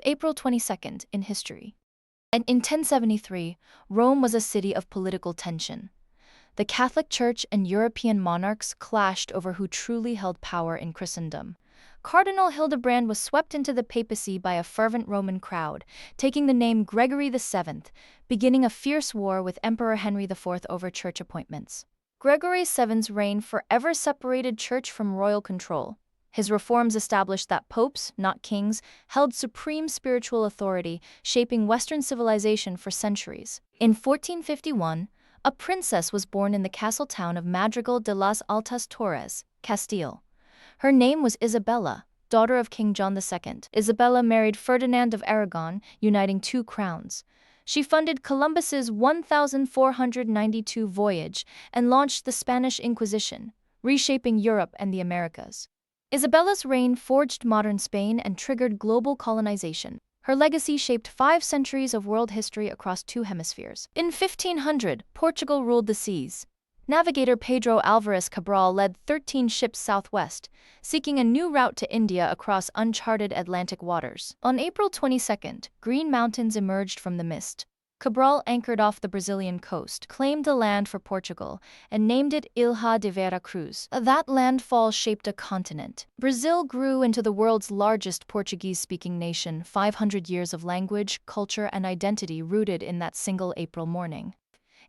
April 22nd in history. And in 1073, Rome was a city of political tension. The Catholic Church and European monarchs clashed over who truly held power in Christendom. Cardinal Hildebrand was swept into the papacy by a fervent Roman crowd, taking the name Gregory VII, beginning a fierce war with Emperor Henry IV over church appointments. Gregory VII's reign forever separated church from royal control. His reforms established that popes, not kings, held supreme spiritual authority, shaping Western civilization for centuries. In 1451, a princess was born in the castle town of Madrigal de las Altas Torres, Castile. Her name was Isabella, daughter of King John II. Isabella married Ferdinand of Aragon, uniting two crowns. She funded Columbus's 1492 voyage and launched the Spanish Inquisition, reshaping Europe and the Americas. Isabella's reign forged modern Spain and triggered global colonization. Her legacy shaped 5 centuries of world history across 2 hemispheres. In 1500, Portugal ruled the seas. Navigator Pedro Álvares Cabral led 13 ships southwest, seeking a new route to India across uncharted Atlantic waters. On April 22, green mountains emerged from the mist. Cabral anchored off the Brazilian coast, claimed the land for Portugal, and named it Ilha de Veracruz. That landfall shaped a continent. Brazil grew into the world's largest Portuguese-speaking nation, 500 years of language, culture, and identity rooted in that single April morning.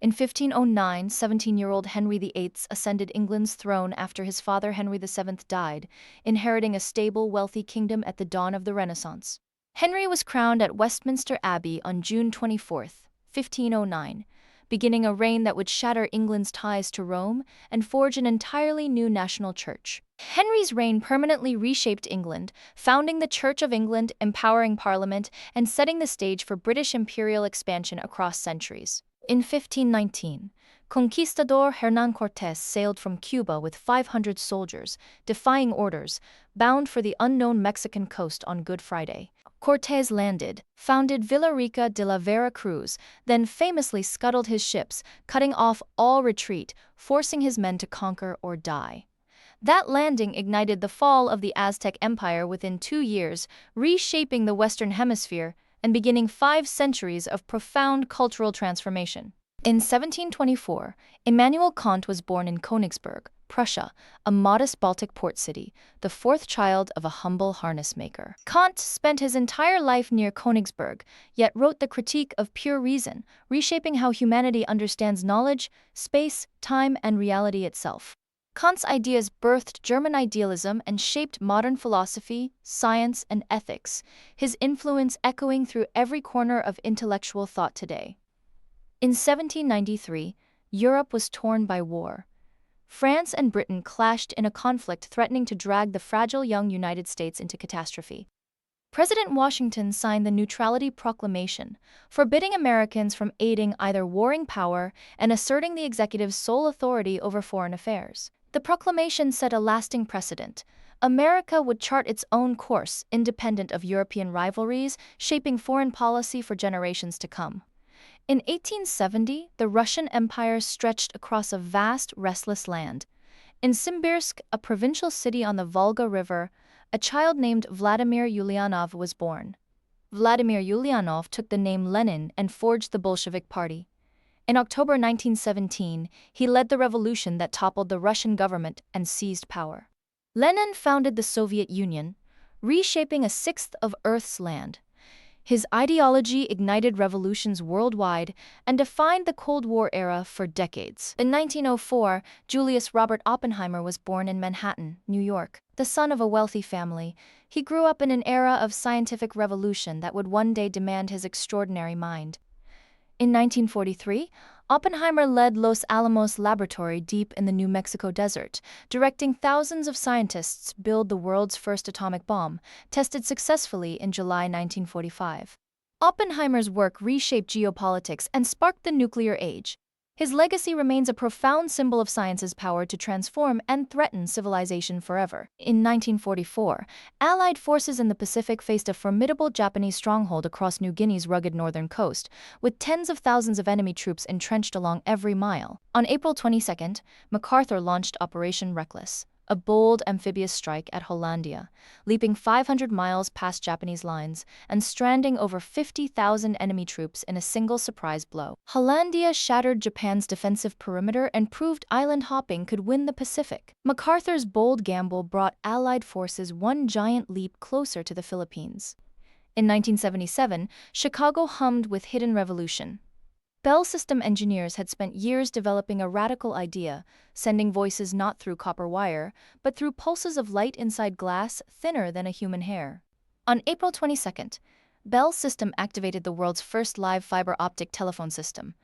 In 1509, 17-year-old Henry VIII ascended England's throne after his father Henry VII died, inheriting a stable, wealthy kingdom at the dawn of the Renaissance. Henry was crowned at Westminster Abbey on June 24, 1509, beginning a reign that would shatter England's ties to Rome and forge an entirely new national church. Henry's reign permanently reshaped England, founding the Church of England, empowering Parliament, and setting the stage for British imperial expansion across centuries. In 1519, conquistador Hernán Cortés sailed from Cuba with 500 soldiers, defying orders, bound for the unknown Mexican coast on Good Friday. Cortés landed, founded Villarica de la Veracruz, then famously scuttled his ships, cutting off all retreat, forcing his men to conquer or die. That landing ignited the fall of the Aztec Empire within 2 years, reshaping the Western Hemisphere and beginning 5 centuries of profound cultural transformation. In 1724, Immanuel Kant was born in Königsberg, Prussia, a modest Baltic port city, the 4th child of a humble harness maker. Kant spent his entire life near Königsberg, yet wrote the Critique of Pure Reason, reshaping how humanity understands knowledge, space, time, and reality itself. Kant's ideas birthed German idealism and shaped modern philosophy, science, and ethics, his influence echoing through every corner of intellectual thought today. In 1793, Europe was torn by war. France and Britain clashed in a conflict threatening to drag the fragile young United States into catastrophe. President Washington signed the Neutrality Proclamation, forbidding Americans from aiding either warring power and asserting the executive's sole authority over foreign affairs. The proclamation set a lasting precedent. America would chart its own course, independent of European rivalries, shaping foreign policy for generations to come. In 1870, the Russian Empire stretched across a vast, restless land. In Simbirsk, a provincial city on the Volga River, a child named Vladimir Ulyanov was born. Vladimir Ulyanov took the name Lenin and forged the Bolshevik Party. In October 1917, he led the revolution that toppled the Russian government and seized power. Lenin founded the Soviet Union, reshaping a sixth of Earth's land. His ideology ignited revolutions worldwide and defined the Cold War era for decades. In 1904, Julius Robert Oppenheimer was born in Manhattan, New York. The son of a wealthy family, he grew up in an era of scientific revolution that would one day demand his extraordinary mind. In 1943, Oppenheimer led Los Alamos Laboratory deep in the New Mexico desert, directing thousands of scientists build the world's first atomic bomb, tested successfully in July 1945. Oppenheimer's work reshaped geopolitics and sparked the nuclear age. His legacy remains a profound symbol of science's power to transform and threaten civilization forever. In 1944, Allied forces in the Pacific faced a formidable Japanese stronghold across New Guinea's rugged northern coast, with tens of thousands of enemy troops entrenched along every mile. On April 22, MacArthur launched Operation Reckless, a bold amphibious strike at Hollandia, leaping 500 miles past Japanese lines and stranding over 50,000 enemy troops in a single surprise blow. Hollandia shattered Japan's defensive perimeter and proved island hopping could win the Pacific. MacArthur's bold gamble brought Allied forces one giant leap closer to the Philippines. In 1977, Chicago hummed with hidden revolution. Bell System engineers had spent years developing a radical idea, sending voices not through copper wire, but through pulses of light inside glass thinner than a human hair. On April 22nd, Bell System activated the world's first live fiber optic telephone system.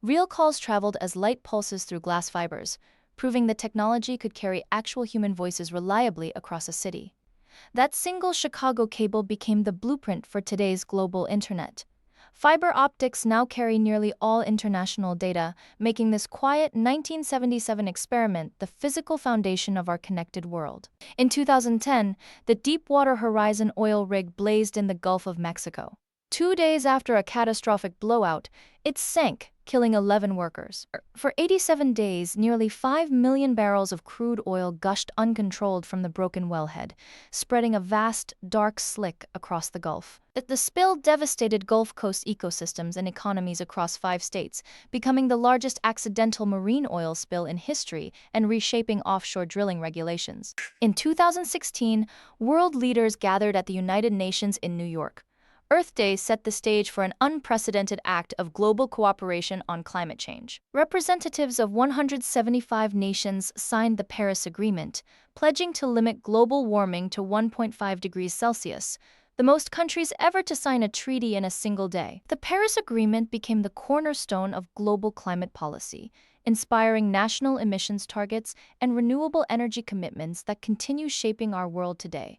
Real calls traveled as light pulses through glass fibers, proving the technology could carry actual human voices reliably across a city. That single Chicago cable became the blueprint for today's global internet. Fiber optics now carry nearly all international data, making this quiet 1977 experiment the physical foundation of our connected world. In 2010, the Deepwater Horizon oil rig blazed in the Gulf of Mexico. 2 days after a catastrophic blowout, it sank, killing 11 workers. For 87 days, nearly 5 million barrels of crude oil gushed uncontrolled from the broken wellhead, spreading a vast, dark slick across the Gulf. The spill devastated Gulf Coast ecosystems and economies across 5 states, becoming the largest accidental marine oil spill in history and reshaping offshore drilling regulations. In 2016, world leaders gathered at the United Nations in New York. Earth Day set the stage for an unprecedented act of global cooperation on climate change. Representatives of 175 nations signed the Paris Agreement, pledging to limit global warming to 1.5 degrees Celsius, the most countries ever to sign a treaty in a single day. The Paris Agreement became the cornerstone of global climate policy, inspiring national emissions targets and renewable energy commitments that continue shaping our world today.